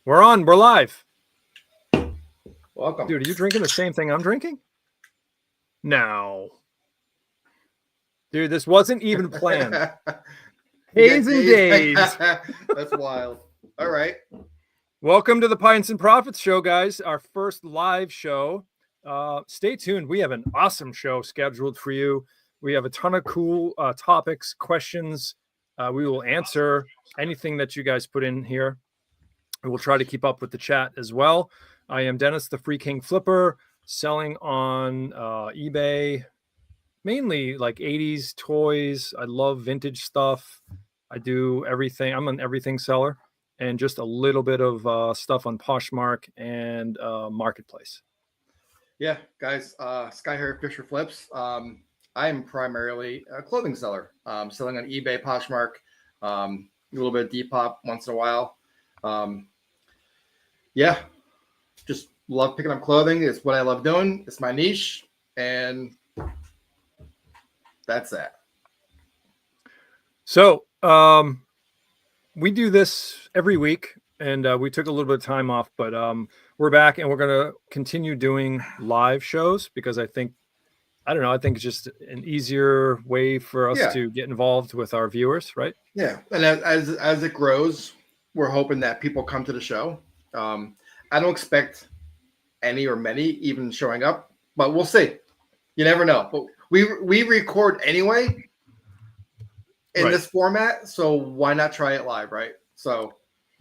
We're on. We're live. Welcome. Dude, are you drinking the same thing I'm drinking? No. Dude, this wasn't even planned. Haze and days. That's wild. All right. Welcome to the Pints and Profits show, guys. Our first live show. Stay tuned. We have an awesome show scheduled for you. We have a ton of cool topics, questions. We will answer anything that you guys put in here. We'll try to keep up with the chat as well. I am Dennis, the Free King Flipper, selling on eBay, mainly like 80s toys. I love vintage stuff. I do everything. I'm an everything seller, and just a little bit of stuff on Poshmark and Marketplace. Yeah, guys, Sky Hair Fisher Flips. I am primarily a clothing seller, selling on eBay, Poshmark, a little bit of Depop once in a while. Yeah, just love picking up clothing. It's what I love doing. It's my niche, and that's that. So we do this every week, and we took a little bit of time off, but we're back, and we're going to continue doing live shows because I think it's just an easier way for us to get involved with our viewers, right? Yeah, and as it grows, we're hoping that people come to the show. I don't expect any or many even showing up, but we'll see. You never know. But we record anyway in this format, so why not try it live, right? So,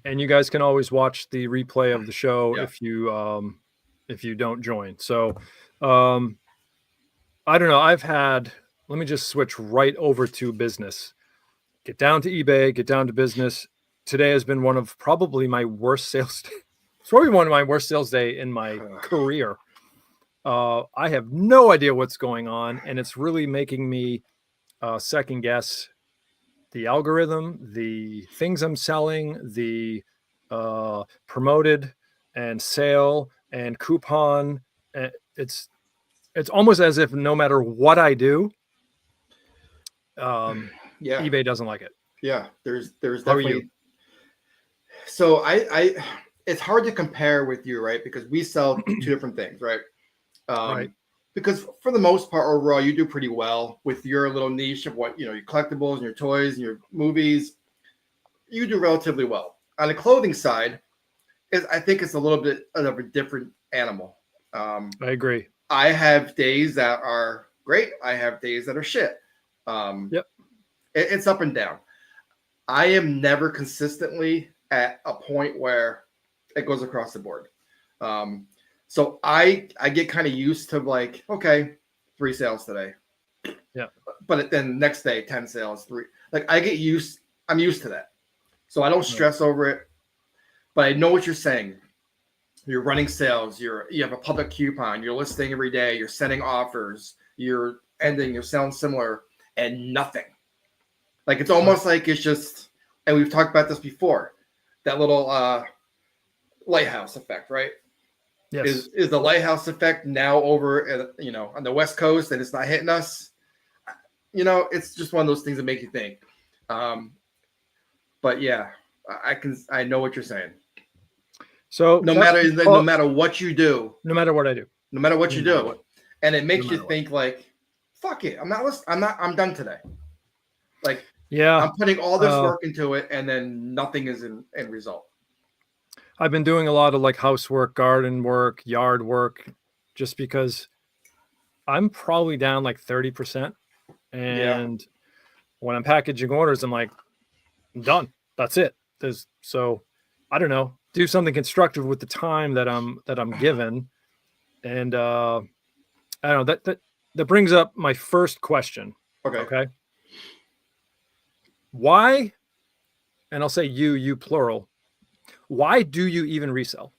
and you guys can always watch the replay of the show if you don't join. So, I don't know. Let me just switch right over to business. Get down to eBay, get down to business. Today has been one of probably my worst sales. It's probably one of my worst sales day in my career. I have no idea what's going on, and it's really making me second guess the algorithm, the things I'm selling, the promoted and sale and coupon. It's almost as if no matter what I do, eBay doesn't like it. Yeah, there's definitely. So I it's hard to compare with you, right? Because we sell two different things, right? Right. Because for the most part, overall, you do pretty well with your little niche of what, your collectibles and your toys and your movies. You do relatively well. On the clothing side, I think it's a little bit of a different animal. I agree. I have days that are great. I have days that are shit. It's up and down. I am never consistently at a point where it goes across the board. So I get kind of used to like, okay, 3 sales today. Yeah. But then next day, 10 sales, 3. Like I'm used to that. So I don't stress over it. But I know what you're saying. You're running sales, you have a public coupon, you're listing every day, you're sending offers, you're selling similar, and nothing. Like it's almost like it's just, and we've talked about this before, that little lighthouse effect, right? Yes. Is the lighthouse effect now over on the West Coast and it's not hitting us? It's just one of those things that make you think. But yeah, I know what you're saying. So no matter what you do, no matter what I do, no matter what you do, and it makes you think like, fuck it, I'm done today. Like, I'm putting all this work into it, and then nothing is in result. I've been doing a lot of like housework, garden work, yard work, just because I'm probably down like 30%. And when I'm packaging orders, I'm like, I'm done. That's it. So I don't know. Do something constructive with the time that I'm given. And I don't know, that brings up my first question. Okay. Why, and I'll say you plural, why do you even resell?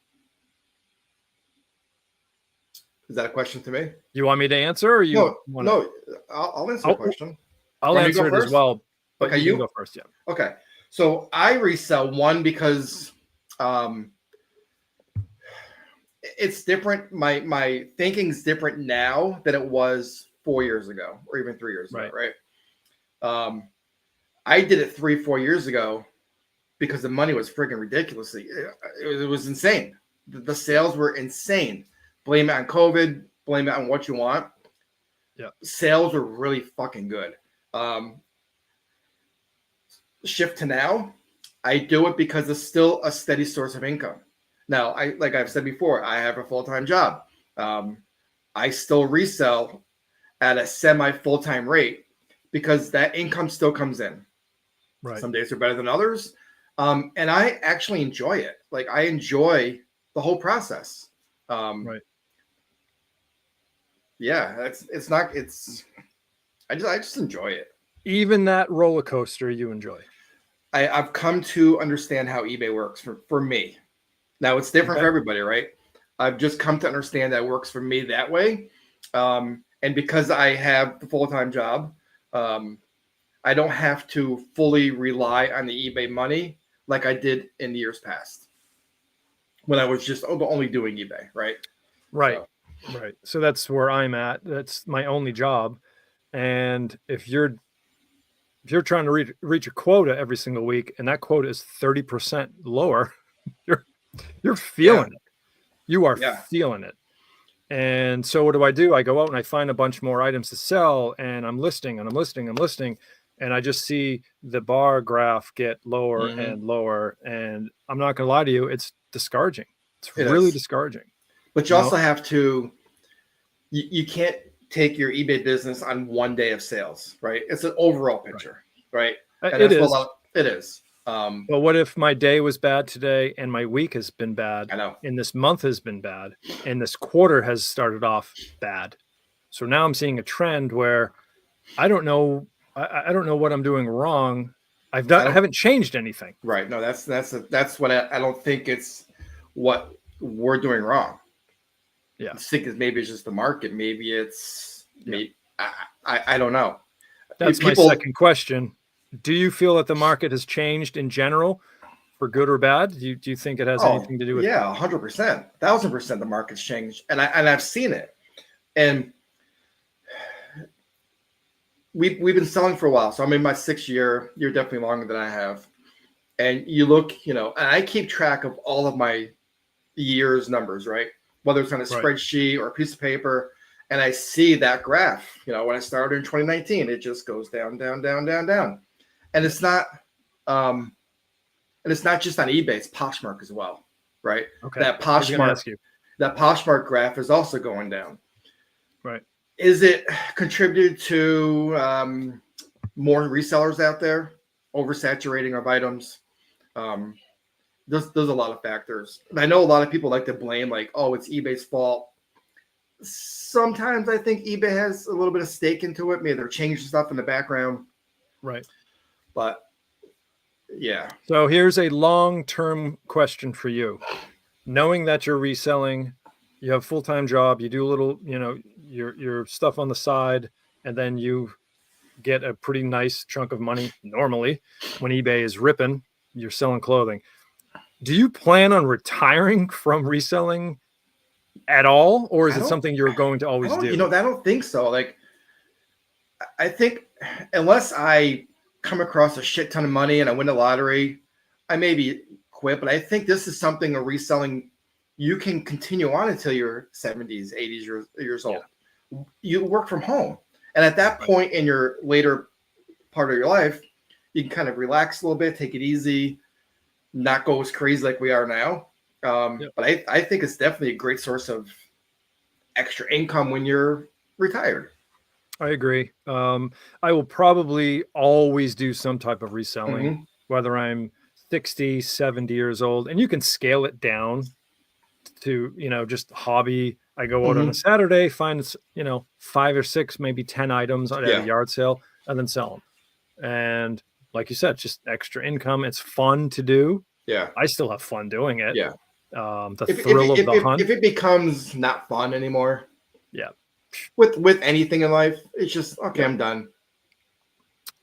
Is that a question to me? You want me to answer, or you? No, I'll answer the question. I'll answer it as well. But you can go first. Yeah. Okay. So I resell one because it's different. My thinking's different now than it was 4 years ago, or even 3 years ago, right? I did it 3-4 years ago because the money was friggin' ridiculously. It was insane. The sales were insane. Blame it on COVID. Blame it on what you want. Yeah. Sales were really fucking good. Shift to now, I do it because it's still a steady source of income. Now, like I've said before, I have a full-time job. I still resell at a semi full-time rate because that income still comes in. Right. Some days are better than others. And I actually enjoy it. Like I enjoy the whole process. Right. Yeah, I just enjoy it. Even that roller coaster you enjoy. I've come to understand how eBay works for me. Now it's different for everybody, right? I've just come to understand that it works for me that way. And because I have the full-time job, I don't have to fully rely on the eBay money like I did in the years past when I was just only doing eBay, right? Right. Right. So that's where I'm at. That's my only job. And if you're trying to reach a quota every single week and that quota is 30% lower, you're feeling it. You are feeling it. And so what do? I go out and I find a bunch more items to sell and I'm listing. And I just see the bar graph get lower and lower. And I'm not going to lie to you, it's discouraging. It's really discouraging. But you also have to, you can't take your eBay business on one day of sales, right? It's an overall picture, right? And it is. It is. But what if my day was bad today and my week has been bad? I know. And this month has been bad and this quarter has started off bad. So now I'm seeing a trend where I don't know. I don't know what I'm doing wrong. I haven't changed anything. Right. No, that's what I don't think it's what we're doing wrong. Yeah. I think maybe it's just the market. Maybe it's I don't know. That's my second question. Do you feel that the market has changed in general for good or bad? Do you think it has anything to do with? Yeah, 100%, 1,000% the market's changed. And I've seen it. And we've been selling for a while. So I'm in my 6th year. You're definitely longer than I have. And you look, and I keep track of all of my year's numbers, right? Whether it's on a spreadsheet or a piece of paper. And I see that graph, when I started in 2019, it just goes down, down, down, down, down. And it's not just on eBay, it's Poshmark as well, right? Okay. That Poshmark graph is also going down. Right. Is it contributed to more resellers out there, oversaturating of items? There's a lot of factors. And I know a lot of people like to blame, like, oh, it's eBay's fault. Sometimes I think eBay has a little bit of stake into it. Maybe they're changing stuff in the background. Right. But yeah. So here's a long-term question for you. Knowing that you're reselling, you have a full-time job, you do a little, your stuff on the side, and then you get a pretty nice chunk of money normally when eBay is ripping, you're selling clothing. Do you plan on retiring from reselling at all, or is it something you're going to always do? I don't think so. Like, I think unless I come across a shit ton of money and I win the lottery, I maybe quit. But I think this is something a reselling you can continue on until you're 70s, 80s years old. Yeah. You work from home, and at that point in your later part of your life, you can kind of relax a little bit, take it easy, not go as crazy like we are now. But I think it's definitely a great source of extra income when you're retired. I agree. I will probably always do some type of reselling, whether I'm 60, 70 years old, and you can scale it down to, just hobby. I go out on a Saturday, find, 5 or 6, maybe 10 items at a yard sale and then sell them. And like you said, just extra income. It's fun to do. Yeah. I still have fun doing it. Yeah. The thrill of the hunt. If it becomes not fun anymore. Yeah. With anything in life, it's just, okay, I'm done.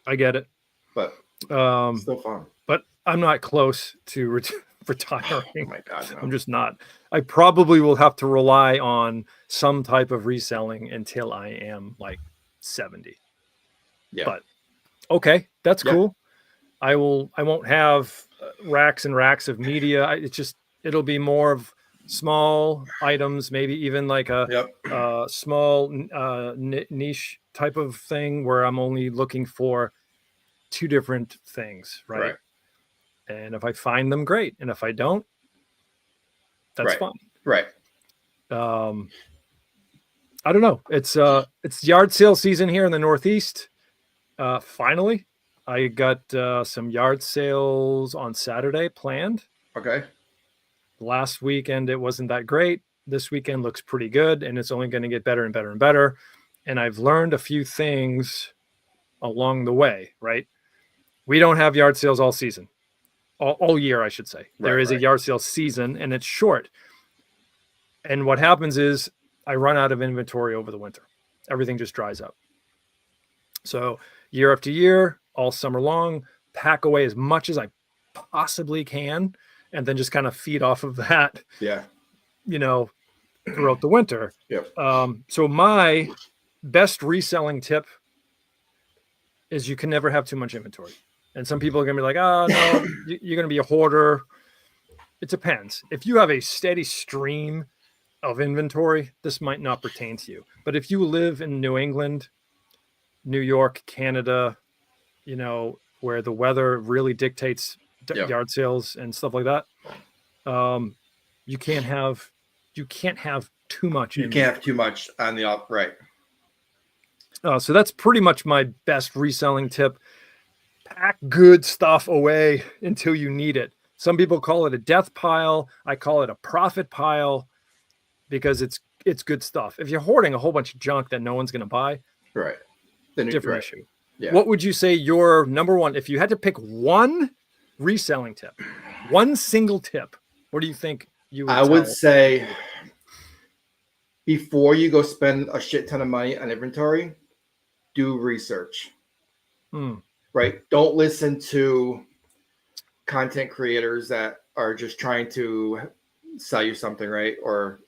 I get it. But still fun. But I'm not close to retiring. Oh my God, no. I'm just not. I probably will have to rely on some type of reselling until I am like 70. Yeah. But okay, that's cool. I won't have racks and racks of media. It'll be more of small items, maybe even like a small niche type of thing where I'm only looking for two different things, right? And if I find them, great. And if I don't, that's fine. Right. I don't know. It's yard sale season here in the Northeast. Finally, I got some yard sales on Saturday planned. Okay. Last weekend, it wasn't that great. This weekend looks pretty good, and it's only going to get better and better and better. And I've learned a few things along the way, right? We don't have yard sales all season, all year, I should say. There is a yard sale season, and it's short. And what happens is I run out of inventory over the winter. Everything just dries up. So year after year, all summer long, pack away as much as I possibly can, and then just kind of feed off of that. Yeah. Throughout the winter. Yep. So my best reselling tip is you can never have too much inventory. And some people are going to be like, oh, no, you're going to be a hoarder. It depends. If you have a steady stream of inventory, this might not pertain to you. But if you live in New England, New York, Canada, where the weather really dictates yard sales and stuff like that, you can't have too much. You can't have too much on the right. So that's pretty much my best reselling tip. Pack good stuff away until you need it. Some people call it a death pile. I call it a profit pile because it's good stuff. If you're hoarding a whole bunch of junk that no one's going to buy, right, then different issue. Yeah. What would you say your number one, if you had to pick one reselling tip, one single tip, what do you think you would I would say before you go spend a shit ton of money on inventory, do research. Right? Don't listen to content creators that are just trying to sell you something, right? Or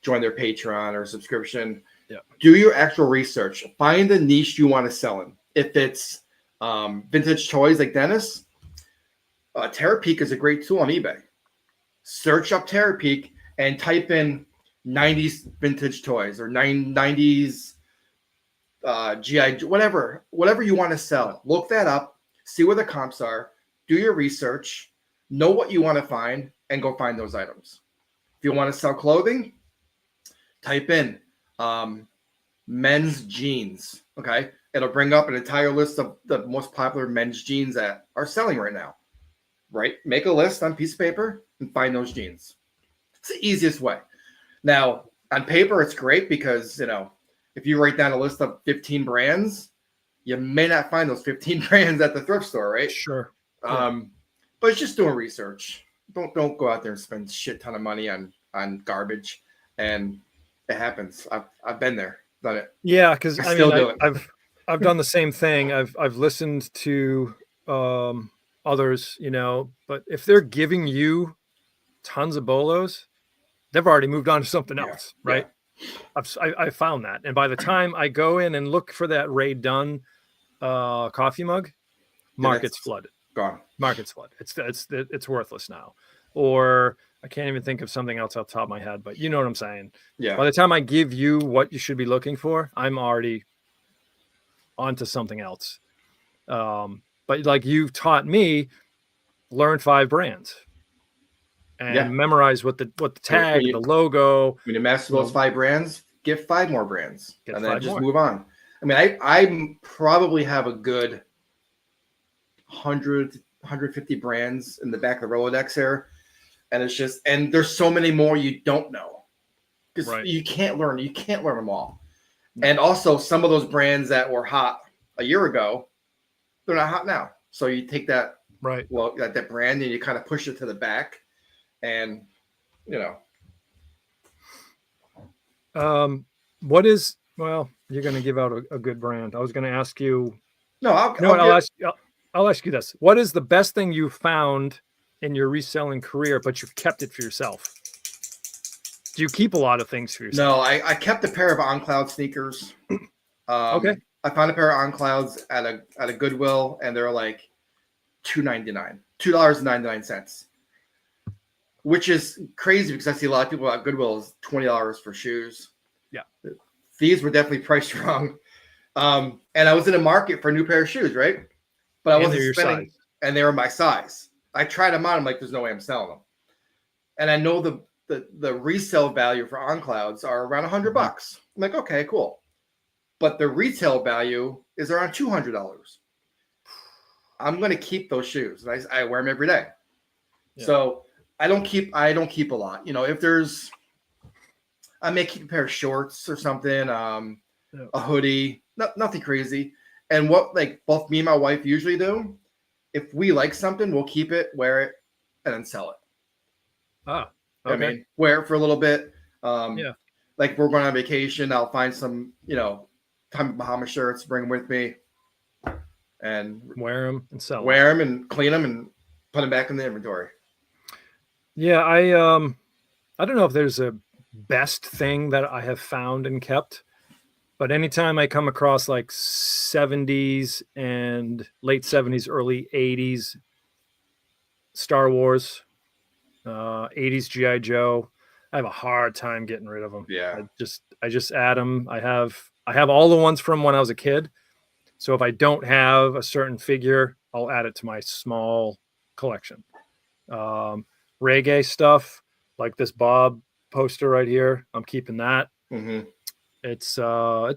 join their Patreon or subscription. Yeah. Do your actual research. Find the niche you want to sell in. If it's vintage toys like Dennis, Terapeak is a great tool on eBay. Search up Terapeak and type in 90s vintage toys or 90s GI, whatever you want to sell. Look that up, see where the comps are, do your research, know what you want to find, and go find those items. If you want to sell clothing, type in men's jeans. Okay. It'll bring up an entire list of the most popular men's jeans that are selling right now. Right? Make a list on a piece of paper and find those jeans. It's the easiest way. Now, on paper, it's great because, if you write down a list of 15 brands, you may not find those 15 brands at the thrift store, right? Sure. But it's just doing research. Don't go out there and spend a shit ton of money on garbage. And it happens. I've been there, done it. Yeah, because I still do it. I've done the same thing. I've listened to others, but if they're giving you tons of bolos, they've already moved on to something else, right? Yeah. I found that, and by the time I go in and look for that Ray Dunn coffee mug, market's flooded. Gone. Market's flooded. It's worthless now. Or I can't even think of something else off the top of my head, but you know what I'm saying. Yeah. By the time I give you what you should be looking for, I'm already onto something else. But like you've taught me, learn 5 brands. And memorize what the tag, the logo. When you master those 5 brands, get 5 more brands, and then just move on. I mean, I probably have a good 100, 150 brands in the back of the Rolodex here, and it's just, and there's so many more you don't know because you can't learn them all. And also, some of those brands that were hot a year ago, they're not hot now. So you take that that brand and you kind of push it to the back. And what is, well, you're going to give out a good brand. I was going to ask you. No, I'll ask you this. What is the best thing you found in your reselling career, but you've kept it for yourself? Do you keep a lot of things for yourself? No, I kept a pair of On Cloud sneakers. Okay. I found a pair of On Clouds at a Goodwill, and they're like $2.99, which is crazy because I see a lot of people at Goodwill is $20 for shoes. Yeah. These were definitely priced wrong. And I was in a market for a new pair of shoes, right? But I wasn't spending, and they were my size. I tried them on. I'm like, there's no way I'm selling them. And I know the resale value for OnClouds are around $100. I'm like, okay, cool. But the retail value is around $200. I'm going to keep those shoes. I wear them every day. Yeah. So I don't keep a lot. You know, if there's, I may keep a pair of shorts or something, a hoodie, nothing crazy. And what like both me and my wife usually do, if we like something, we'll keep it, wear it, and then sell it. Ah, okay. I mean, wear it for a little bit. Like we're going on vacation, I'll find some, you know, Tommy Bahama shirts, bring them with me, and wear them and sell them. Wear them and clean them and put them back in the inventory. Yeah, I don't know if there's a best thing that I have found and kept, but anytime I come across like 70s and late 70s, early 80s Star Wars, 80s G.I. Joe, I have a hard time getting rid of them. Yeah. I just add them. I have all the ones from when I was a kid. So if I don't have a certain figure, I'll add it to my small collection. Reggae stuff, like this Bob poster right here, I'm keeping that. Mm-hmm. It's I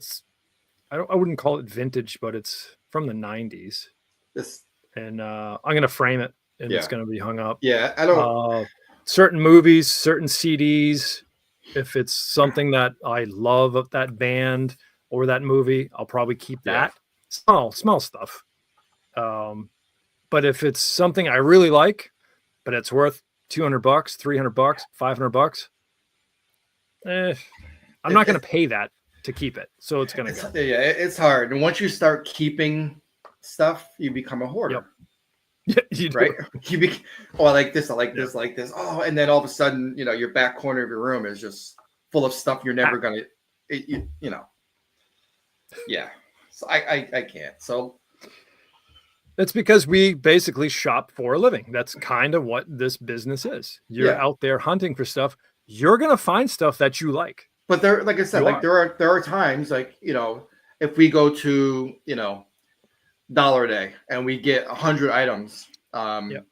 wouldn't call it vintage, but it's from the 90s. And I'm gonna frame it, and it's gonna be hung up. Yeah, I don't. Certain movies, certain CDs. If it's something that I love of that band or that movie, I'll probably keep that. Small stuff. But if it's something I really like, but it's worth $200, $300, $500, I'm not going to pay that to keep it. So it's going to go. Yeah, it's hard. And once you start keeping stuff, you become a hoarder. Yep. Yeah, you do. Right? I like this, I like this, I like this. Oh, and then all of a sudden, you know, your back corner of your room is just full of stuff you're never going to, you know. Yeah. So I can't. So it's because we basically shop for a living. That's kind of what this business is. You're out there hunting for stuff. You're going to find stuff that you like. But there, like I said, there are times like, you know, if we go to, you know, Dollar Day and we get 100 items, and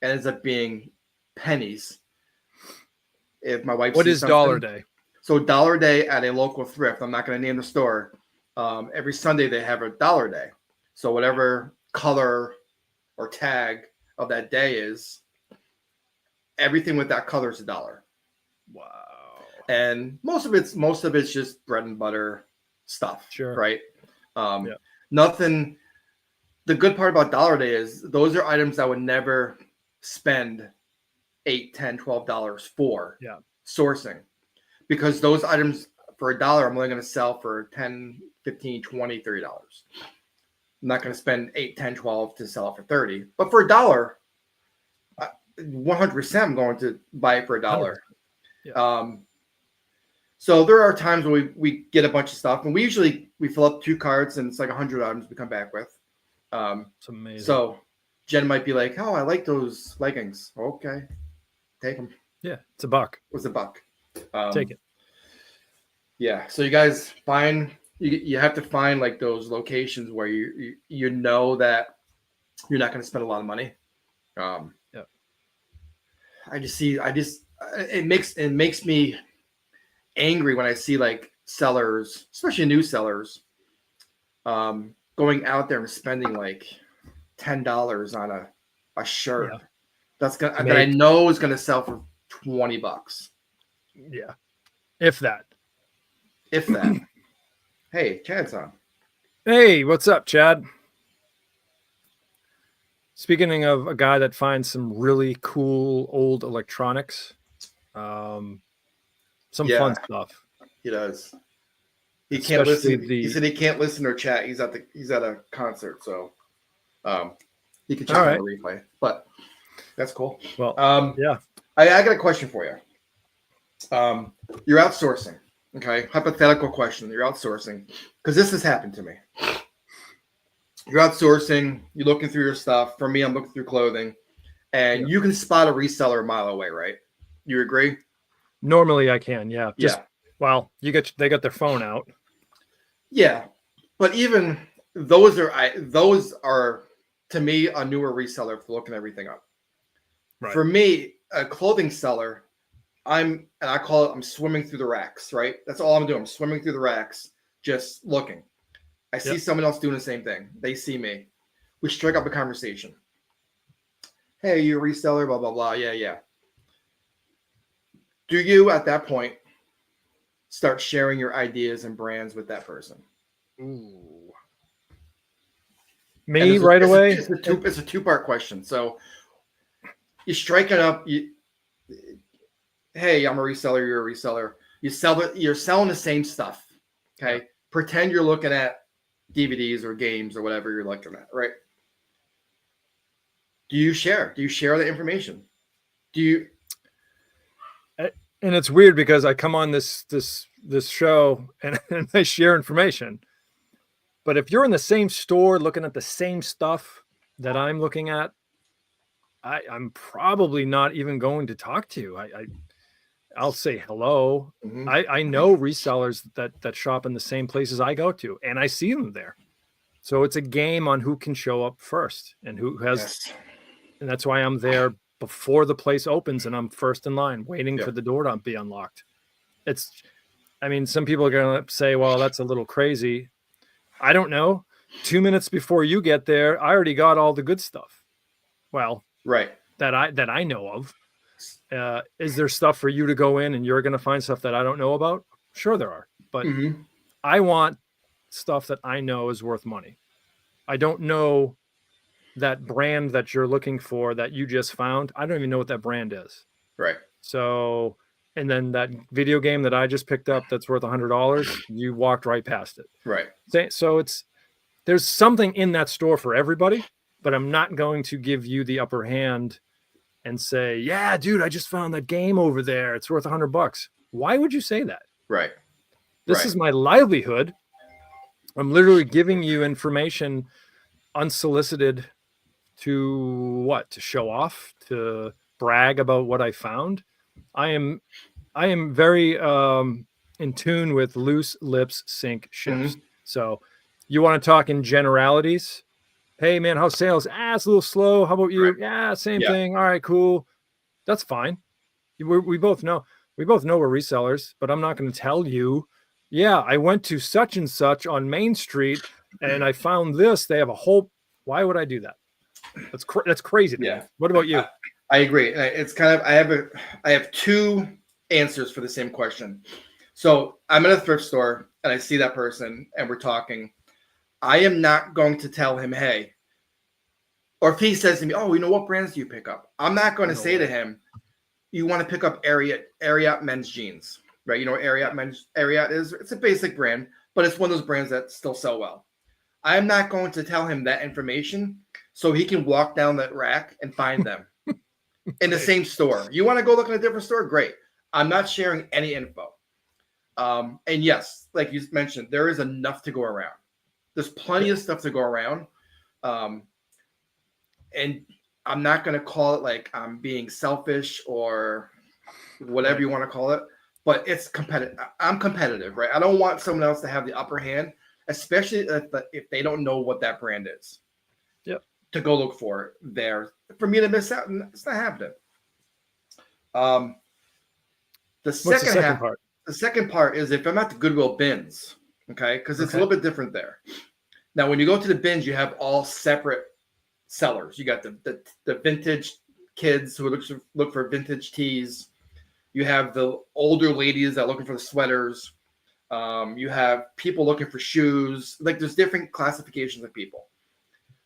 ends up being pennies. If my wife What is Dollar Day? So Dollar Day at a local thrift, I'm not going to name the store. Every Sunday they have a Dollar Day. So whatever color or tag of that day is, everything with that color is $1. Wow. And most of it's just bread and butter stuff. Sure. Right. Nothing. The good part about Dollar Day is those are items I would never spend $8, $10, $12 for sourcing, because those items for $1, I'm only going to sell for $10, $15, $20, $30. I'm not going to spend $8, $10, $12 to sell it for $30, but for $1, 100% I'm going to buy it for $1. Yeah. So there are times when we get a bunch of stuff, and we fill up 2 carts, and it's like 100 items we come back with. It's amazing. So Jen might be like, "Oh, I like those leggings." Okay, take them. Yeah, it's $1. It was $1. Take it. Yeah. So you guys find you have to find like those locations where you know that you're not going to spend a lot of money. It makes me angry when I see like sellers, especially new sellers, going out there and spending like $10 on a shirt that I know is going to sell for $20. Yeah, if that. Hey, Chad's on. Hey, what's up, Chad? Speaking of a guy that finds some really cool old electronics, some fun stuff. He does. He can't listen. He said he can't listen or chat. He's at a concert, so he can check out the replay. But that's cool. Well, I got a question for you. You're outsourcing. Okay, hypothetical question. You're outsourcing because this has happened to me. You're outsourcing, you're looking through your stuff. For me, I'm looking through clothing, and you can spot a reseller a mile away, right? You agree? Normally I can, yeah. Yeah. Well, they got their phone out. Yeah. But even those are to me a newer reseller for looking everything up. Right. For me, a clothing seller, I'm swimming through the racks, right? That's all I'm doing. I'm swimming through the racks, just looking. I see someone else doing the same thing. They see me. We strike up a conversation. Hey, you a reseller? Blah, blah, blah. Yeah, yeah. Do you, at that point, start sharing your ideas and brands with that person? Ooh. Me right away? It's a two-part question. So you strike it up. Hey, I'm a reseller. You're a reseller. You're selling the same stuff. Okay. Yeah. Pretend you're looking at DVDs or games or whatever you're looking at, right? Do you share the information? And it's weird because I come on this show and I share information. But if you're in the same store looking at the same stuff that I'm looking at, I'm probably not even going to talk to you. I'll say hello. Mm-hmm. I know resellers that shop in the same places I go to, and I see them there. So it's a game on who can show up first and who has, and that's why I'm there before the place opens and I'm first in line waiting for the door to be unlocked. Some people are going to say, well, that's a little crazy. I don't know. 2 minutes before you get there, I already got all the good stuff. Well, right. That I know of. Is there stuff for you to go in and you're going to find stuff that I don't know about? Sure there are, but I want stuff that I know is worth money. I don't know that brand that you're looking for that you just found. I don't even know what that brand is. Right. So, and then that video game that I just picked up that's worth $100, you walked right past it. Right. So there's something in that store for everybody, but I'm not going to give you the upper hand and say, yeah, dude, I just found that game over there. It's worth $100. Why would you say that? Right. This is my livelihood. I'm literally giving you information unsolicited to show off, to brag about what I found. I am very in tune with loose lips sink ships. So you want to talk in generalities? Hey man, how's sales? It's a little slow. How about you? Right. Yeah, same thing. All right, cool. That's fine. We both know we're resellers, but I'm not going to tell you, yeah, I went to such and such on Main Street and I found this. They have a whole, why would I do that? That's crazy. Yeah. What about you? I agree. It's kind of, I have two answers for the same question. So I'm in a thrift store and I see that person and we're talking. I am not going to tell him, hey, or if he says to me, oh, you know, what brands do you pick up? I'm not going to say to him, you want to pick up Ariat men's jeans, right? You know what Ariat is? It's a basic brand, but it's one of those brands that still sell well. I'm not going to tell him that information so he can walk down that rack and find them in the same store. You want to go look in a different store? Great. I'm not sharing any info. And yes, like you mentioned, there is enough to go around. There's plenty of stuff to go around. And I'm not going to call it like I'm being selfish or whatever you want to call it, but it's competitive. I'm competitive, right? I don't want someone else to have the upper hand, especially if they don't know what that brand is. Yep. To go look for it there. For me to miss out, it's not happening. The second part is if I'm at the Goodwill bins, okay? Because it's a little bit different there. Now, when you go to the bins, you have all separate sellers. You got the vintage kids who look for vintage tees. You have the older ladies that are looking for the sweaters. You have people looking for shoes. Like there's different classifications of people.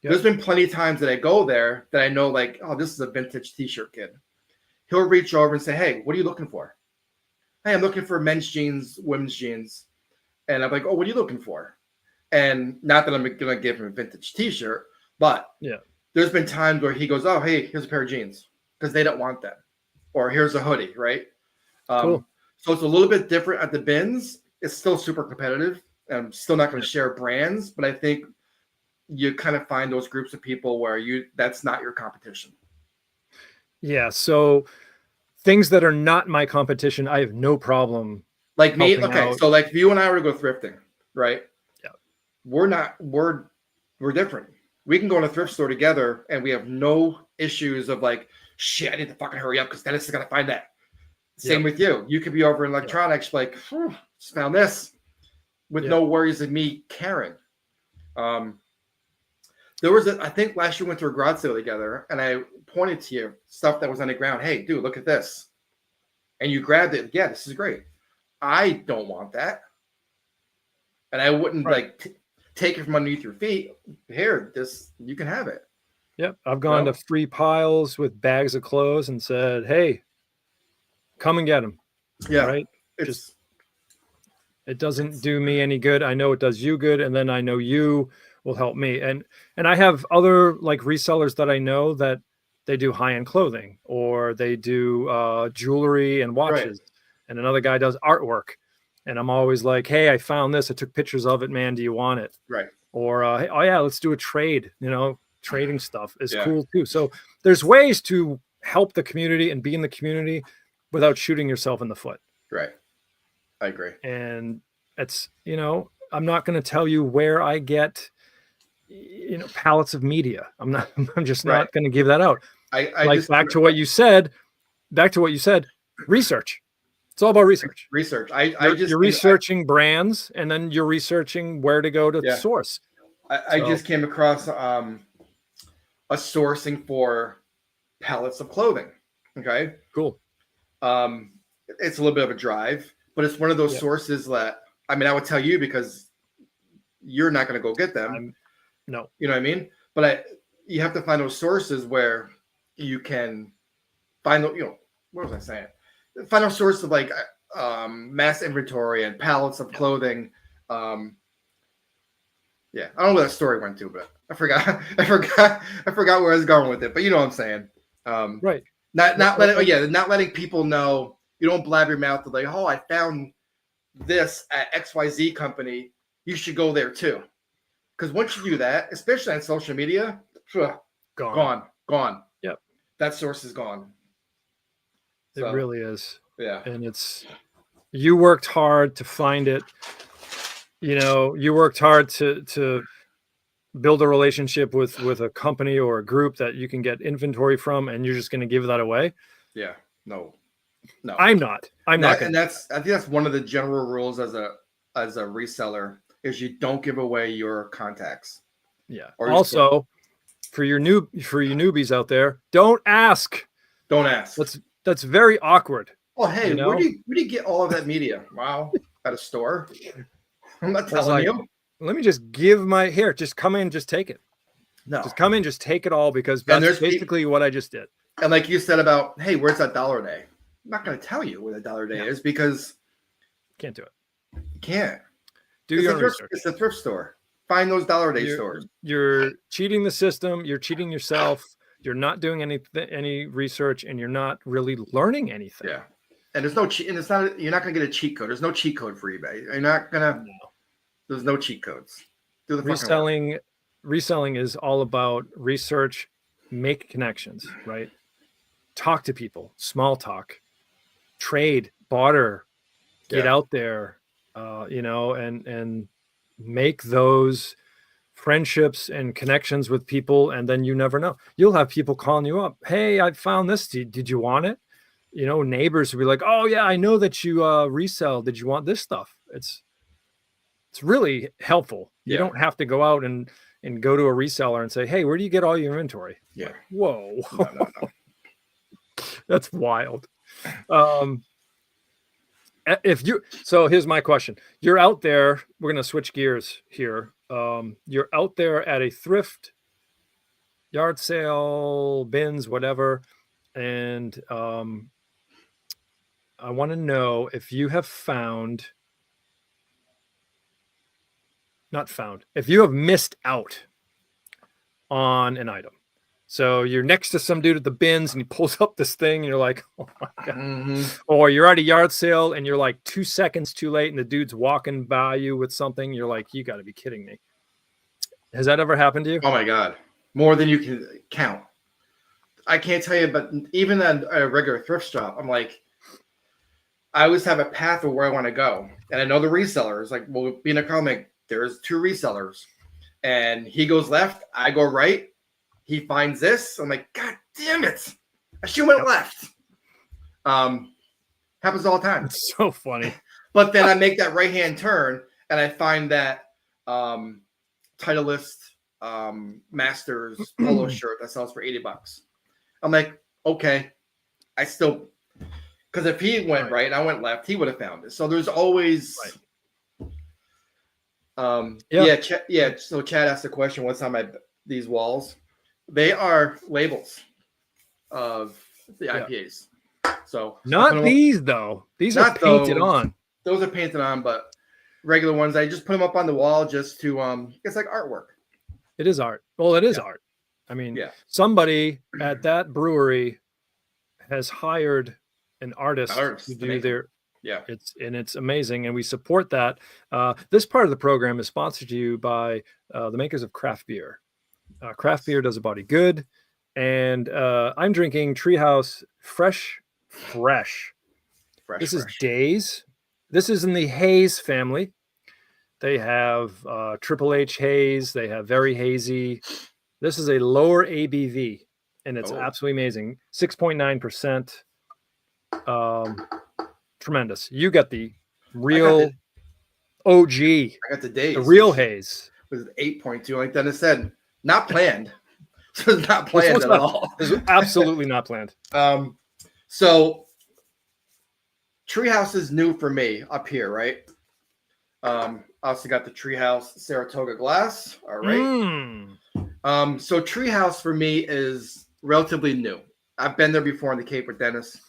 Yep. There's been plenty of times that I go there that I know like, oh, this is a vintage t-shirt kid. He'll reach over and say, hey, what are you looking for? Hey, I'm looking for men's jeans, women's jeans. And I'm like, oh, what are you looking for? And not that I'm going to give him a vintage t-shirt, but there's been times where he goes, oh, hey, here's a pair of jeans because they don't want them. Or here's a hoodie, right? Cool. So it's a little bit different at the bins. It's still super competitive. I'm still not going to share brands, but I think you kind of find those groups of people where that's not your competition. Yeah. So things that are not my competition, I have no problem. Like me, helping okay. out. So like if you and I were to go thrifting, right? Yeah. We're different. We can go in a thrift store together and we have no issues of like, shit, I need to fucking hurry up because Dennis is gonna find that. Same with you. You could be over in electronics, like, just found this with no worries of me caring. There was I think last year we went to a garage sale together and I pointed to you stuff that was on the ground. Hey, dude, look at this. And you grabbed it. Yeah, this is great. I don't want that. And I wouldn't take it from underneath your feet. Here, you can have it. Yep. I've gone to free piles with bags of clothes and said, hey, come and get them. Yeah. Right. It doesn't do me any good. I know it does you good. And then I know you will help me. And I have other like resellers that I know that they do high-end clothing or they do jewelry and watches. Right. And another guy does artwork. And I'm always like, hey, I found this. I took pictures of it, man. Do you want it? Right. Or, hey, oh yeah, let's do a trade. Trading stuff is cool too. So there's ways to help the community and be in the community without shooting yourself in the foot. Right. I agree. And it's, I'm not going to tell you where I get, pallets of media. I'm just not going to give that out. Back to what you said, research. It's all about research. You're researching brands and then you're researching where to go to source. I just came across a sourcing for pallets of clothing. Okay. Cool. It's a little bit of a drive, but it's one of those sources that, I would tell you because you're not going to go get them. No. You know what I mean? But you have to find those sources where you can find, what was I saying? Find a source of like mass inventory and pallets of clothing. I don't know where that story went to, but I forgot where I was going with it. But you know what I'm saying? Right. Not letting people know. You don't blab your mouth to like, oh, I found this at XYZ company. You should go there too. Because once you do that, especially on social media, gone. Yep. That source is gone. It really is. Yeah. And you worked hard to find it. You worked hard to build a relationship with a company or a group that you can get inventory from, and you're just going to give that away. Yeah. No. I'm not. And I think that's one of the general rules as a reseller is you don't give away your contacts. Yeah. Also, for you newbies out there, don't ask. Don't ask. That's very awkward. Oh, hey, where do you get all of that media? Wow, at a store. I'm not telling you. Let me just just come in, just take it. No. Just come in, just take it all because that's basically what I just did. And like you said about, hey, where's that dollar day? I'm not going to tell you where the dollar day is because can't do it. You can't. Do your research. It's a thrift store. Find those dollar day stores. You're cheating the system. You're cheating yourself. You're not doing any research, and you're not really learning anything. Yeah. And there's no cheat, and it's not. You're not going to get a cheat code. There's no cheat code for eBay. You're not gonna. No. There's no cheat codes. Do the reselling is all about research, make connections, right? Talk to people, small talk, trade, barter, get out there, and make those friendships and connections with people. And then you never know. You'll have people calling you up. Hey, I found this. Did you want it? Neighbors will be like, oh yeah, I know that you resell. Did you want this stuff? It's really helpful. You don't have to go out and go to a reseller and say, hey, where do you get all your inventory? Yeah. Whoa. No. That's wild. So here's my question. You're out there. We're going to switch gears here. You're out there at a thrift, yard sale, bins, whatever. And I want to know if you have if you have missed out on an item. So you're next to some dude at the bins and he pulls up this thing and you're like, oh my God. Mm-hmm. Or you're at a yard sale and you're like 2 seconds too late and the dude's walking by you with something. You're like, you got to be kidding me. Has that ever happened to you? Oh my God. More than you can count. I can't tell you, but even at a regular thrift shop, I'm like, I always have a path of where I want to go. And I know the resellers, like, well, being a comic, there's 2 resellers. And he goes left, I go right. He finds this. I'm like, God damn it. I should have went left. Happens all the time. It's so funny. But then I make that right-hand turn and I find that Titleist Masters polo shirt that sells for $80. I'm like, okay, I still, because if he went right and I went left, he would have found it. So there's always, yeah. So Chad asked the question, what's on these walls? They are labels of the IPAs. So not these though. These are painted on. Those are painted on, but regular ones, I just put them up on the wall just to it's like artwork. It is art. Well, it is art. I mean, somebody at that brewery has hired an artist to do their it's amazing, and we support that. This part of the program is sponsored to you by the makers of craft beer. Craft beer does a body good, and I'm drinking Treehouse fresh. This is Days. This is in the Haze family. They have Triple H Haze. They have Very Hazy. This is a lower ABV, and it's absolutely amazing. 6.9%. Tremendous. You got the real OG. I got the Days. The real Haze. It was 8.2. Like Dennis said, not planned. It was not planned at all. It was absolutely not planned. So Treehouse is new for me up here, right? I also got the Treehouse Saratoga glass. All right. So Treehouse for me is relatively new. I've been there before in the Cape with Dennis,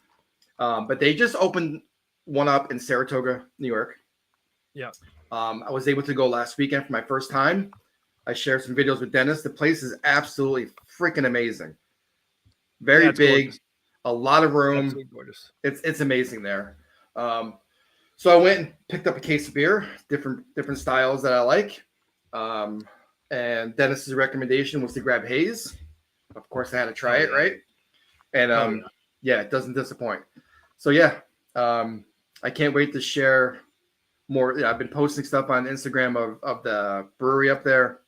but they just opened one up in Saratoga, New York. Yeah. I was able to go last weekend for my first time. I shared some videos with Dennis. The place is absolutely freaking amazing. Very big, gorgeous. A lot of room. It's amazing there. So I went and picked up a case of beer, different styles that I like. And Dennis's recommendation was to grab Haze. Of course, I had to try it, right? And it doesn't disappoint. So I can't wait to share more. Yeah, I've been posting stuff on Instagram of the brewery up there.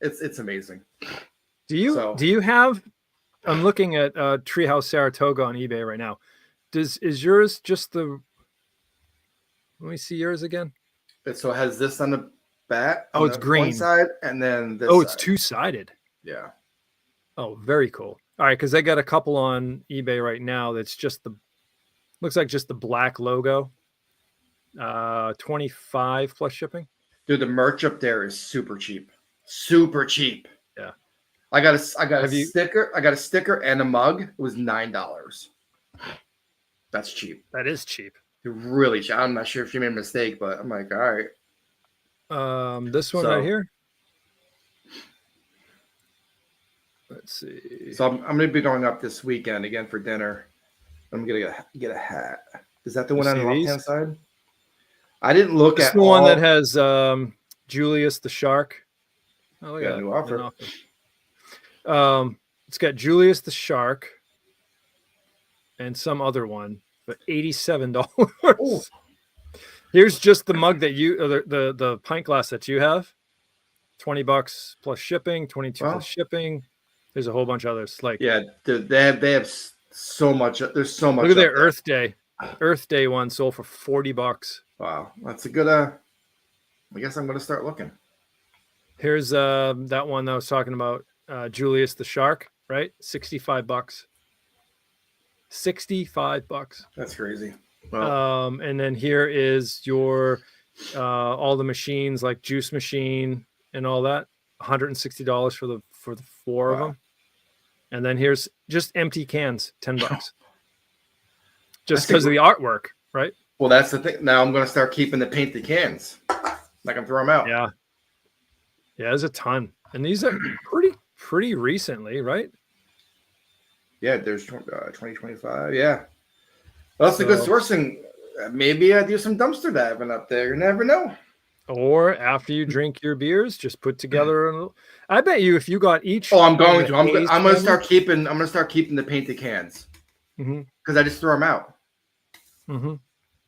It's amazing. Do you have? I'm looking at Treehouse Saratoga on eBay right now. Is yours just the? Let me see yours again. So it has this on the back. Oh, it's green. One side, and then this. Oh, it's two-sided. Yeah. Oh, very cool. All right, because they got a couple on eBay right now. That's just looks like just the black logo. 25 plus shipping. Dude, the merch up there is super cheap. Super cheap. Yeah. I got a sticker. I got a sticker and a mug. It was $9. That's cheap. That is cheap. Really cheap. I'm not sure if you made a mistake, but I'm like, all right. This one right here. Let's see. So I'm going to be going up this weekend again for dinner. I'm going to get a hat. Is that the one on the left-hand side? I didn't look at the one that has Julius the Shark. Oh, look at new offer. It's got Julius the Shark and some other one, but $87. Here's just the mug that you, the pint glass that you have. $20 plus shipping, 22 plus shipping. There's a whole bunch of others. Like they have so much. There's so much. Look at their Earth Day one sold for $40. Wow, that's a good. I guess I'm going to start looking. Here's that one that I was talking about, Julius the Shark, right? $65. $65. That's crazy. Wow. And then here is your all the machines like juice machine and all that. $160 for the four of them. And then here's just empty cans, $10. Just because of the artwork, right? Well, that's the thing. Now I'm going to start keeping the painted cans. I can throw them out. Yeah. Yeah, there's a ton. And these are pretty recently, right? Yeah, there's 2025. Yeah. Well, that's a good sourcing. Maybe I do some dumpster diving up there. You never know. Or after you drink your beers, just put together. I bet you if you got each. Oh, I'm going of to. the I'm A's gonna family- start keeping. I'm gonna start keeping the painted cans Mhm, because I just throw them out. mhm.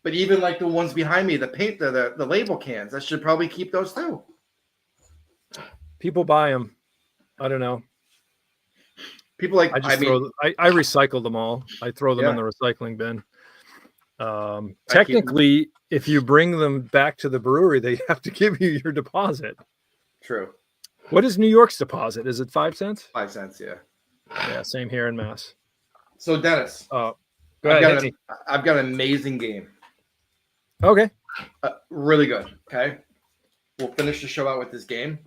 But even like the ones behind me, the label cans, I should probably keep those too. People buy them. I don't know. People like. I just I recycle them all. I throw them in Yeah. the recycling bin. I keep 'em. Technically, if you bring them back to the brewery, they have to give you your deposit. True. What is New York's deposit? Is it 5 cents? 5 cents. Yeah. Yeah, same here in Mass. So Dennis, Go ahead. Hit me. I've got an amazing game. Okay. Really good. Okay. We'll finish the show out with this game.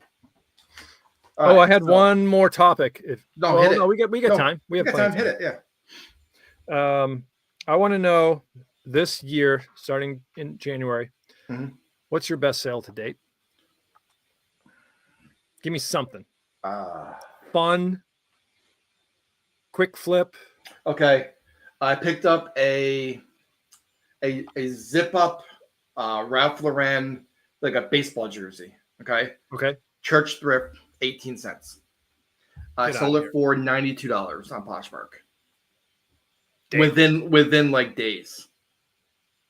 All right, I had one more topic. Hit it. No, we got time. We have got plenty time. of time. Hit it. Yeah. I want to know this year, starting in January, Mhm. what's your best sale to date? Give me something fun, quick flip. Okay. I picked up a zip up Ralph Lauren, like a baseball jersey. Okay. Church thrift, 18 cents. I sold it for $92 on Poshmark. Damn. Within like days.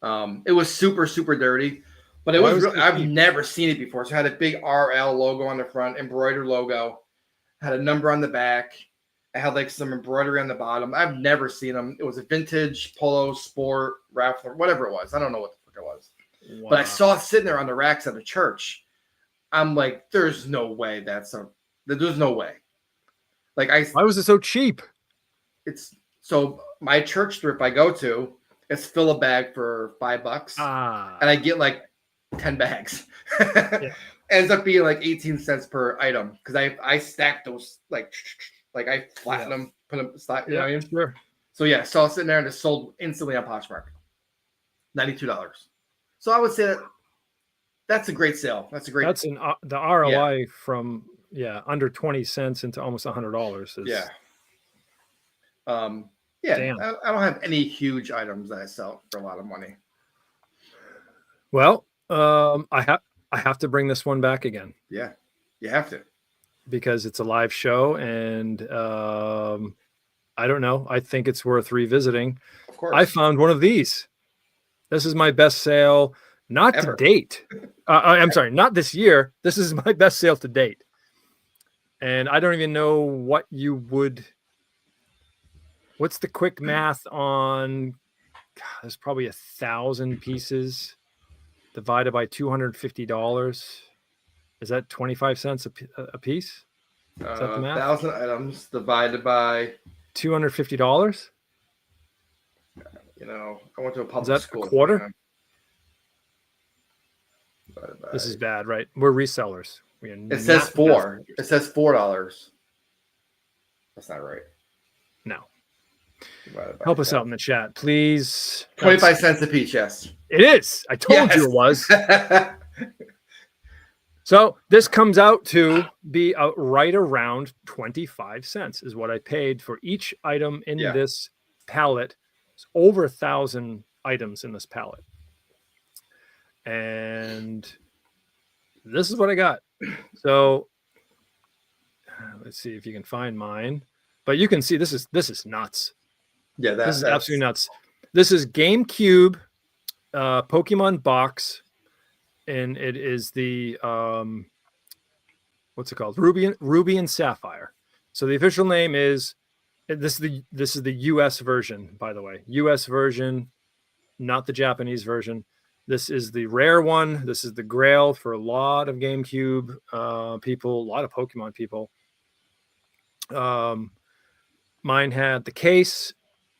It was super, super dirty, but it was I've never seen it before. So it had a big RL logo on the front, embroidered logo, had a number on the back. It had like some embroidery on the bottom. I've never seen them. It was a vintage polo sport Ralph, whatever it was. I don't know what the fuck it was. Wow. But I saw it sitting there on the racks at the church. I'm like, there's no way there's no way. Like why was it so cheap? It's so my church thrift I go to, it's fill a bag for $5. And I get like 10 bags. Yeah. Ends up being like 18 cents per item because I stacked those like I flatten them, put them stock. You know what I mean? Sure. So yeah, so I was sitting there and it sold instantly on Poshmark, $92. So I would say that's a great sale. That's the ROI from under 20 cents into almost $100. Yeah. Damn. I don't have any huge items that I sell for a lot of money. Well, I have to bring this one back again. Yeah, you have to. Because it's a live show and I don't know. I think it's worth revisiting. Of course. I found one of these. This is my best sale, not ever. To date. I'm sorry, not this year. This is my best sale to date. And I don't even know what's the quick math on, there's probably 1,000 pieces divided by $250. Is that 25 cents a piece? Is that the math? 1,000 items divided by $250. You know, I went to a public school. Is that a quarter? This is bad, right? We're resellers. It says $4. It says $4. That's not right. No. Help us out in the chat, please. 25 cents a piece, yes. It is. I told you it was. So this comes out to be right around 25 cents is what I paid for each item in this pallet. It's over 1,000 items in this pallet. And this is what I got. So let's see if you can find mine. But you can see this is nuts. Yeah, this is absolutely nuts. This is GameCube Pokemon box. And it is the what's it called? Ruby and Sapphire. So the official name is this is the US version, by the way. US version, not the Japanese version. This is the rare one. This is the Grail for a lot of GameCube people, a lot of Pokemon people. Mine had the case.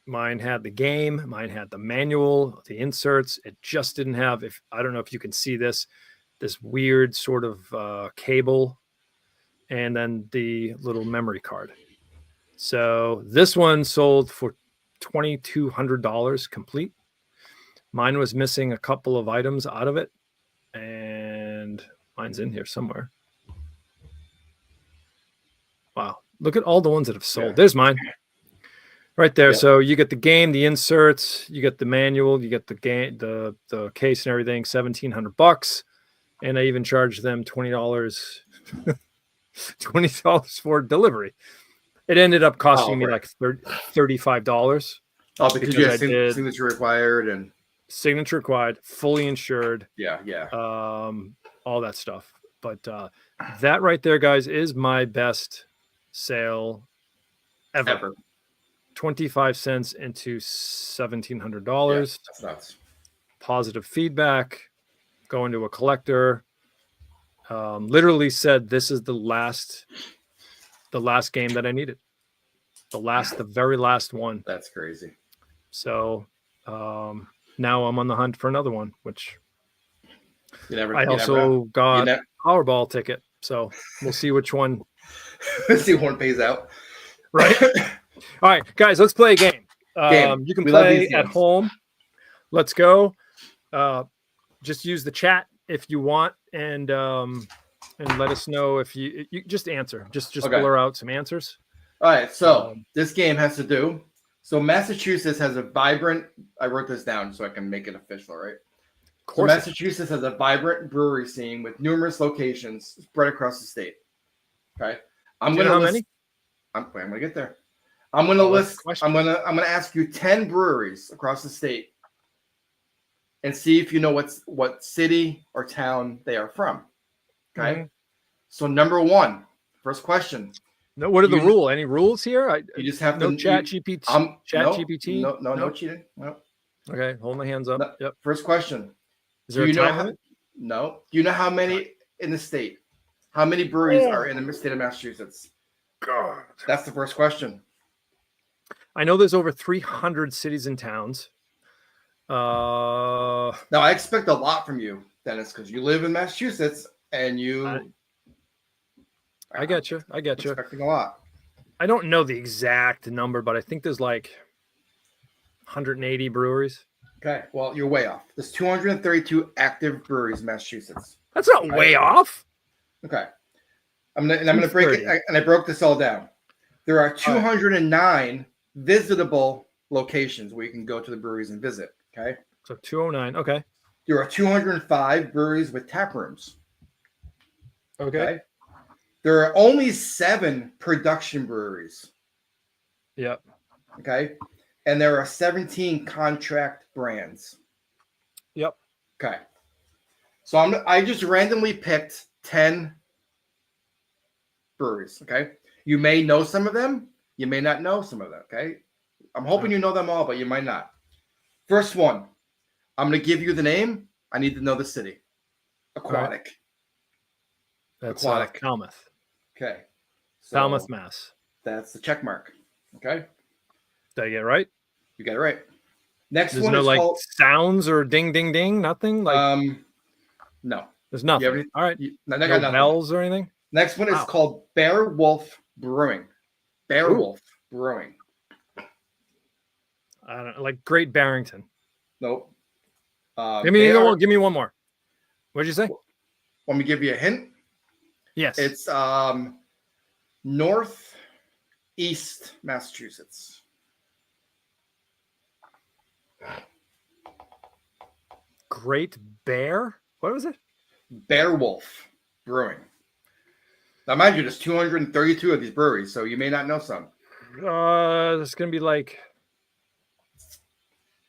Mine had the game. Mine had the manual, the inserts. It just didn't have, I don't know if you can see this weird sort of cable, and then the little memory card. So this one sold for $2,200 complete. Mine was missing a couple of items out of it, and mine's in here somewhere. Wow. Look at all the ones that have sold. Yeah. There's mine. Right there. Yeah. So you get the game, the inserts, you get the manual, you get the game, the case and everything, $1,700. and I even charged them $20 $20 for delivery. It ended up costing me like $35. Oh, because you I had did signature required and signature required, fully insured. yeah. All that stuff. But that right there, guys, is my best sale ever. 25 cents into $1,700. Yeah, that's nuts. Positive feedback, going to a collector. Literally said this is the last game that I needed. The very last one. That's crazy. So now I'm on the hunt for another one, which I also got a Powerball ticket. So we'll see which one. See one pays out. Right. All right, guys, let's play a game. You can play at home. Let's go. Just use the chat if you want, and let us know if you just answer. Just blur out some answers. All right. So this game has to do. So Massachusetts has a vibrant. I wrote this down so I can make it official, right? So Massachusetts has a vibrant brewery scene with numerous locations spread across the state. Okay. I'm going to list. Many? I'm going to get there. I'm going to list. I'm going to ask you 10 breweries across the state, and see if you know what city or town they are from. Okay. Mm-hmm. So number one, first question. No, what are the rules? Any rules here? You just have no chat GPT. GPT. No cheating. No. Okay, hold my hands up. No. Yep. First question. Is there a time limit? No. Do you know how many in the state? How many breweries are in the state of Massachusetts? God. That's the first question. I know there's over 300 cities and towns. Now I expect a lot from you, Dennis, because you live in Massachusetts and you. I get you. Expecting a lot. I don't know the exact number, but I think there's like 180 breweries. Okay, well, you're way off. There's 232 active breweries in Massachusetts. That's not way off. Okay, I'm gonna break it, and I broke this all down. There are 209 visitable locations where you can go to the breweries and visit. Okay, so 209. Okay, there are 205 breweries with tap rooms. Okay. There are only 7 production breweries. Yep. Okay. And there are 17 contract brands. Yep. Okay. So I just randomly picked 10 breweries. Okay. You may know some of them. You may not know some of them. Okay. I'm hoping you know them all, but you might not. First one. I'm going to give you the name. I need to know the city. Aquatic. Right. That's Falmouth. Okay. So Falmouth, Mass. That's the check mark. Okay. Did I get it right? You got it right. Next There's one no is like sounds or ding ding ding, nothing like no. There's nothing. All right. No bells or anything. Next one is called Bear Wolf Brewing. Bear Wolf Brewing. I don't know, like Great Barrington. Nope. Give me one more. What'd you say? Want me to give you a hint? Yes. It's northeast Massachusetts. Great Bear? What was it? Bear Wolf Brewing. Now, mind you, there's 232 of these breweries, so you may not know some. It's going to be like,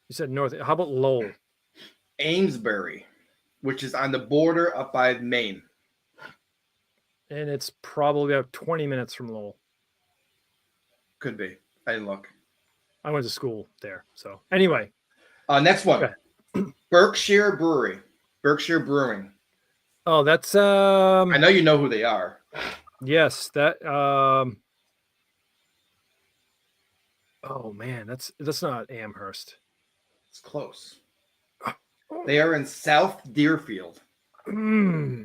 you said north. How about Lowell? Amesbury, which is on the border up by Maine. And it's probably about 20 minutes from Lowell. Could be. I didn't look. I went to school there. So anyway. Next one. Okay. Berkshire Brewery. Berkshire Brewing. Oh, that's I know you know who they are. Yes, that oh man, that's not Amherst. It's close. They are in South Deerfield.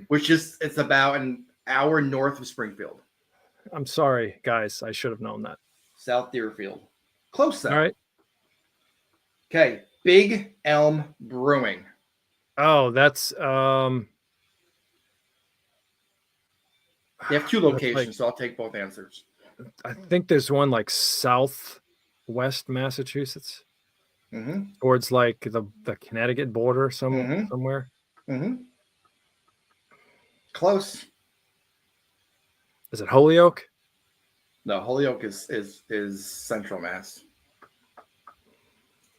Which is it's about an hour north of Springfield. I'm sorry, guys. I should have known that. South Deerfield. Close though. All right. Okay. Big Elm Brewing. Oh, that's They have 2 locations, so I'll take both answers. I think there's one like southwest Massachusetts. Mm-hmm. Towards like the Connecticut border somewhere. Mm-hmm. Close. Is it Holyoke? No, Holyoke is Central Mass.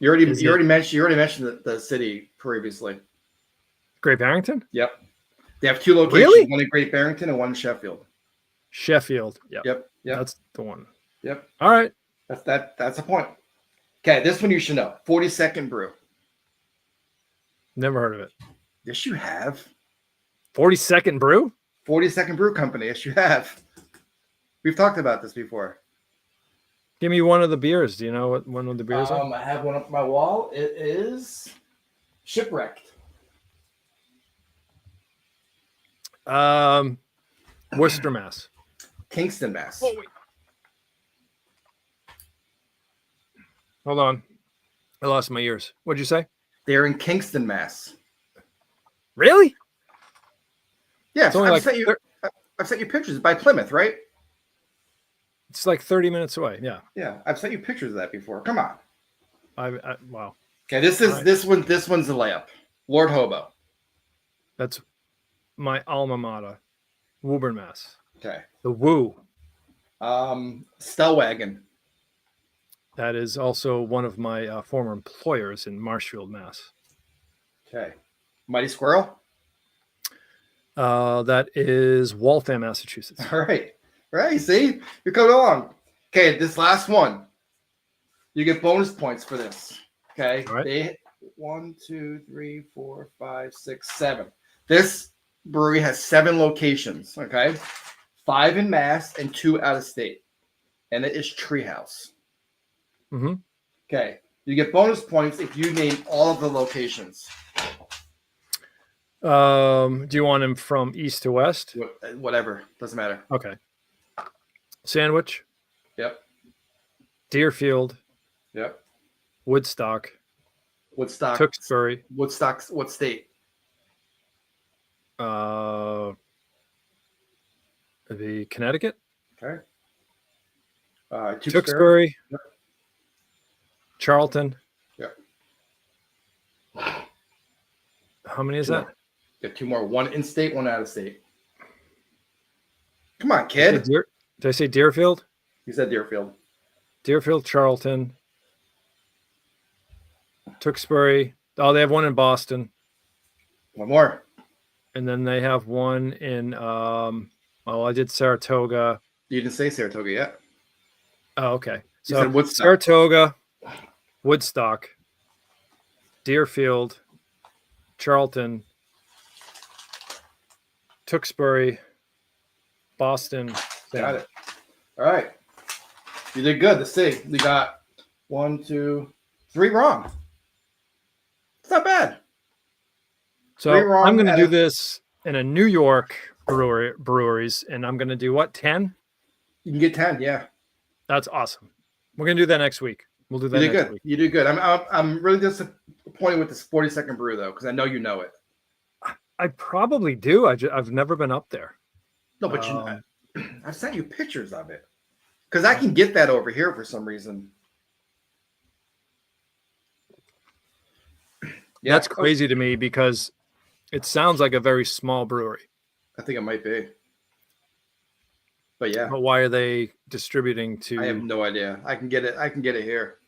You already mentioned the city previously. Great Barrington? Yep. They have 2 locations, Really? one in Great Barrington and one in Sheffield. Sheffield. Yep. Yep. That's the one. Yep. All right. That's a point. Okay, this one you should know. 42nd Brew. Never heard of it. Yes, you have. 42nd Brew? 42nd Brew Company. Yes, you have. We've talked about this before. Give me one of the beers. Do you know what one of the beers are? I have one up my wall. It is Shipwrecked. Worcester, Mass. Kingston, Mass. Oh, wait. Hold on. I lost my ears. What'd you say? They're in Kingston, Mass. Really? Yes, It's only I've sent you pictures by Plymouth, right? It's like 30 minutes away. Yeah. Yeah, I've sent you pictures of that before. Come on. Wow. Okay, this Right. one's a layup. Lord Hobo. That's my alma mater, Woburn, Mass. Okay. The Woo. Stellwagen. That is also one of my former employers in Marshfield, Mass. Okay. Mighty Squirrel. That is Waltham, Massachusetts. All right. Right. See, you're coming along. Okay, this last one. You get bonus points for this. Okay. All right. They 1, 2, 3, 4, 5, 6, 7. This brewery has 7 locations. Okay. 5 in Mass and 2 out of state. And it is Treehouse. Mm-hmm. Okay. You get bonus points if you name all of the locations. Do you want him from east to west? Whatever. Doesn't matter. Okay. Sandwich, Yep. Deerfield, Yep. Woodstock, Woodstock. Tewksbury, Woodstock. What state? the Connecticut, Okay. Tewksbury, Yep. Charlton. Yep. How many is 2 that? more. Got 2 more. 1 in state, 1 out of state. Come on, kid. Did I say Deerfield? You said Deerfield. Deerfield, Charlton, Tewksbury. Oh, they have one in Boston, 1 more. and then they have one in. I did Saratoga. You didn't say Saratoga yet. Oh, okay. You So said Woodstock. Saratoga, Woodstock, Deerfield, Charlton, Tewksbury, Boston. Got it. All right. You did good. Let's see. You got 1, 2, 3 wrong. It's not bad. So 3 wrong I'm going to out do of- this in a New York breweries, and I'm going to do what, 10? You can get 10. Yeah. That's awesome. We're going to do that next week. We'll do You that did next good. week. You did good. I'm really disappointed with this 42nd brew though, because I know you know it. I probably do. I've never been up there. No, but I've sent you pictures of it because I can get that over here for some reason. Yeah, That's crazy to me because it sounds like a very small brewery. I think it might be. But yeah, But why are they distributing to? I have no idea. I can get it here.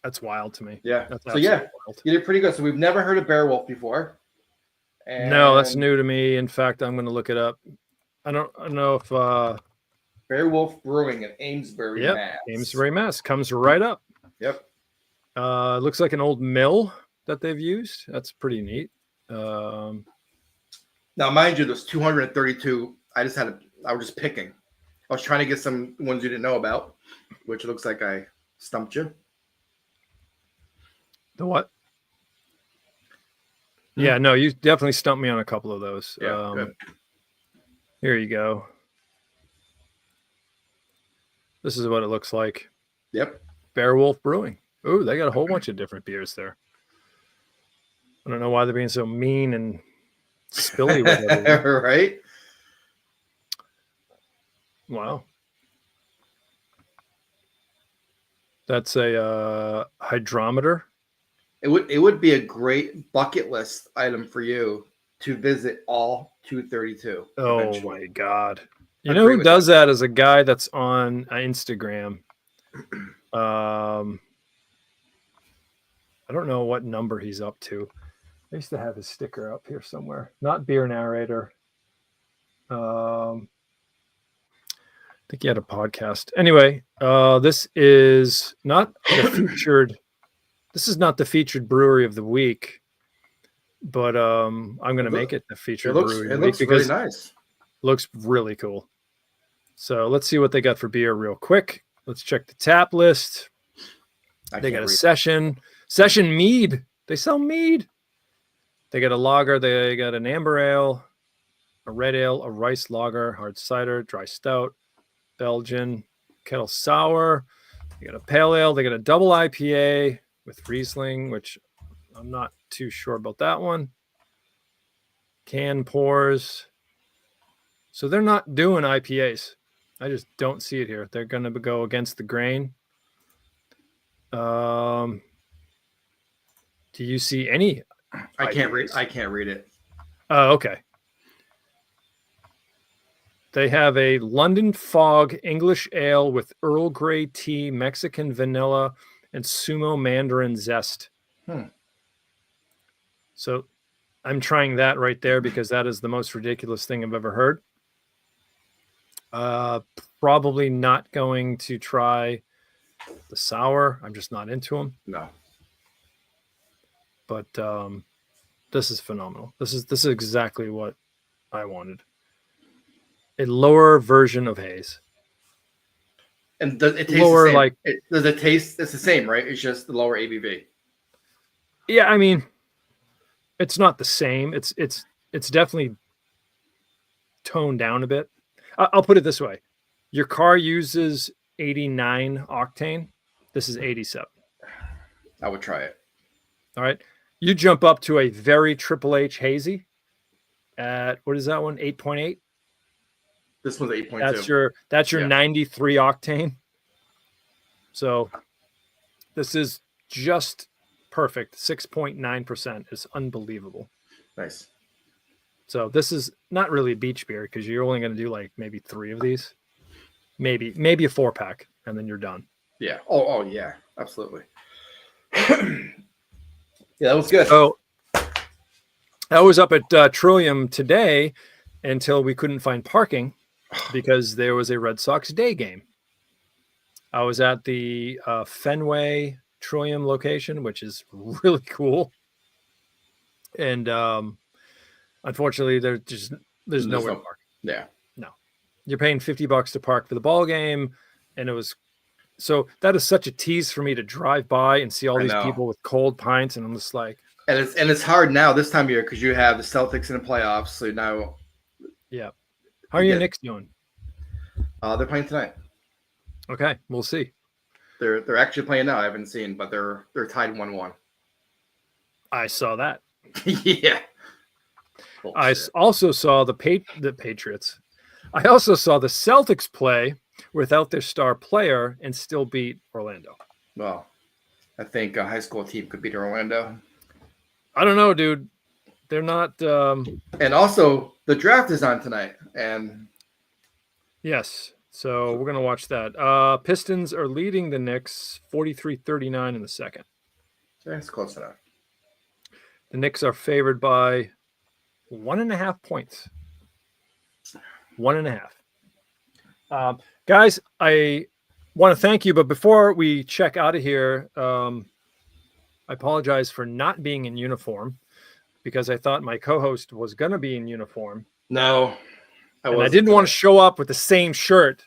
That's wild to me. Yeah. That's So yeah, absolutely wild. you did pretty good. So we've never heard of Beowulf before. No, that's new to me. In fact, I'm going to look it up. I don't know if Beowulf Brewing in Amesbury, yep, Mass. Amesbury, Mass comes right up. Yep. It looks like an old mill that they've used. That's pretty neat. Now, mind you, there's 232. I was just picking. I was trying to get some ones you didn't know about, which looks like I stumped you. The what? Yeah, no, you definitely stumped me on a couple of those. Yeah, good. Here you go. This is what it looks like. Yep. Beowulf Brewing. Ooh, they got a whole bunch of different beers there. I don't know why they're being so mean and spilly with everything. Right? Wow. That's a hydrometer. It would be a great bucket list item for you to visit all 232. Oh eventually. my God. You I know agree who with does that is a guy that's on Instagram. I don't know what number he's up to. I used to have his sticker up here somewhere. Not beer narrator. I think he had a podcast. Anyway, this is not the featured. This is not the featured brewery of the week, but I'm going to make it the featured brewery of the week very because nice. it looks really cool. So let's see what they got for beer real quick. Let's check the tap list. They got a session mead. They sell mead. They got a lager. They got an amber ale, a red ale, a rice lager, hard cider, dry stout, Belgian, kettle sour. They got a pale ale. They got a double IPA with Riesling, which I'm not too sure about that one. Can pours. So they're not doing IPAs. I just don't see it here. They're going to go against the grain. Do you see any? I can't read it. Oh, okay. They have a London Fog English Ale with Earl Grey tea, Mexican vanilla, and sumo mandarin zest. So I'm trying that right there because that is the most ridiculous thing I've ever heard. Probably not going to try the sour. I'm just not into them. No. But this is phenomenal. This is exactly what I wanted. A lower version of haze. And does it taste lower, the same? Like, does it taste? It's the same, right? It's just the lower ABV. Yeah, I mean, it's not the same. It's definitely toned down a bit. I'll put it this way: your car uses 89 octane. This is 87. I would try it. All right, you jump up to a very Triple H hazy at what is that one? 8.8. This one's 8.2. That's your 93 octane. So this is just perfect. 6.9% is unbelievable. Nice. So this is not really beach beer because you're only going to do like maybe 3 of these, maybe a 4-pack, and then you're done. Yeah. Oh yeah, absolutely. Yeah, that was good. So I was up at Trillium today until we couldn't find parking because there was a Red Sox day game. I was at the Fenway Trillium location, which is really cool. And unfortunately, there's nowhere to park. Yeah. No. You're paying $50 to park for the ball game. And it was so that is such a tease for me to drive by and see all these people with cold pints. And I'm just like, and it's hard now this time of year because you have the Celtics in the playoffs. So now, yeah. How are your Knicks doing? They're playing tonight. Okay, we'll see. They're actually playing now. I haven't seen, but they're tied 1-1. I saw that. Yeah. I also saw the Patriots. I also saw the Celtics play without their star player and still beat Orlando. Well, I think a high school team could beat Orlando. I don't know, dude. They're not. And also, the draft is on tonight. And yes, so we're gonna watch that. Pistons are leading the Knicks 43-39 in the second. That's close enough. The Knicks are favored by 1.5 points. 1.5. Guys, I want to thank you, but before we check out of here, I apologize for not being in uniform because I thought my co-host was going to be in uniform. No, I didn't want to show up with the same shirt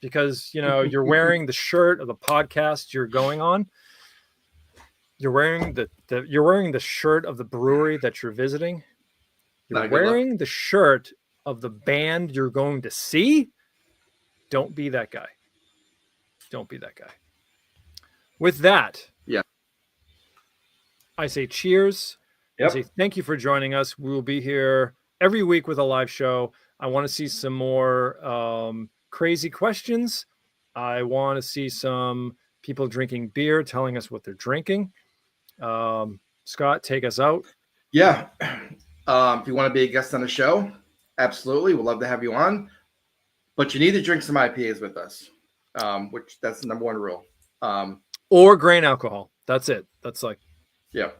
because, you know, you're wearing the shirt of the podcast you're going on. You're wearing the shirt of the brewery that you're visiting. You're wearing the shirt of the band you're going to see. Don't be that guy. Don't be that guy. With that, I say cheers. Yep. I say thank you for joining us. We will be here every week with a live show. I want to see some more crazy questions. I want to see some people drinking beer, telling us what they're drinking. Scott, take us out. Yeah. If you want to be a guest on the show, Absolutely. We'd love to have you on. But you need to drink some IPAs with us, which that's the number one rule. Or grain alcohol. That's it. That's like, yeah.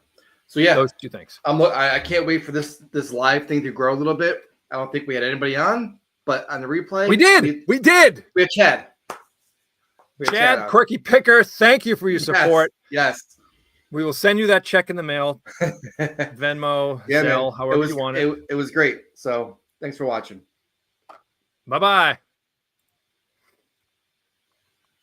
So yeah, those two things. I can't wait for this live thing to grow a little bit. I don't think we had anybody on, but on the replay, We did. We had Chad. Chad, Quirky Picker. Thank you for your support. Yes. We will send you that check in the mail, Venmo, Zelle, however you want it. It was great. So thanks for watching. Bye-bye.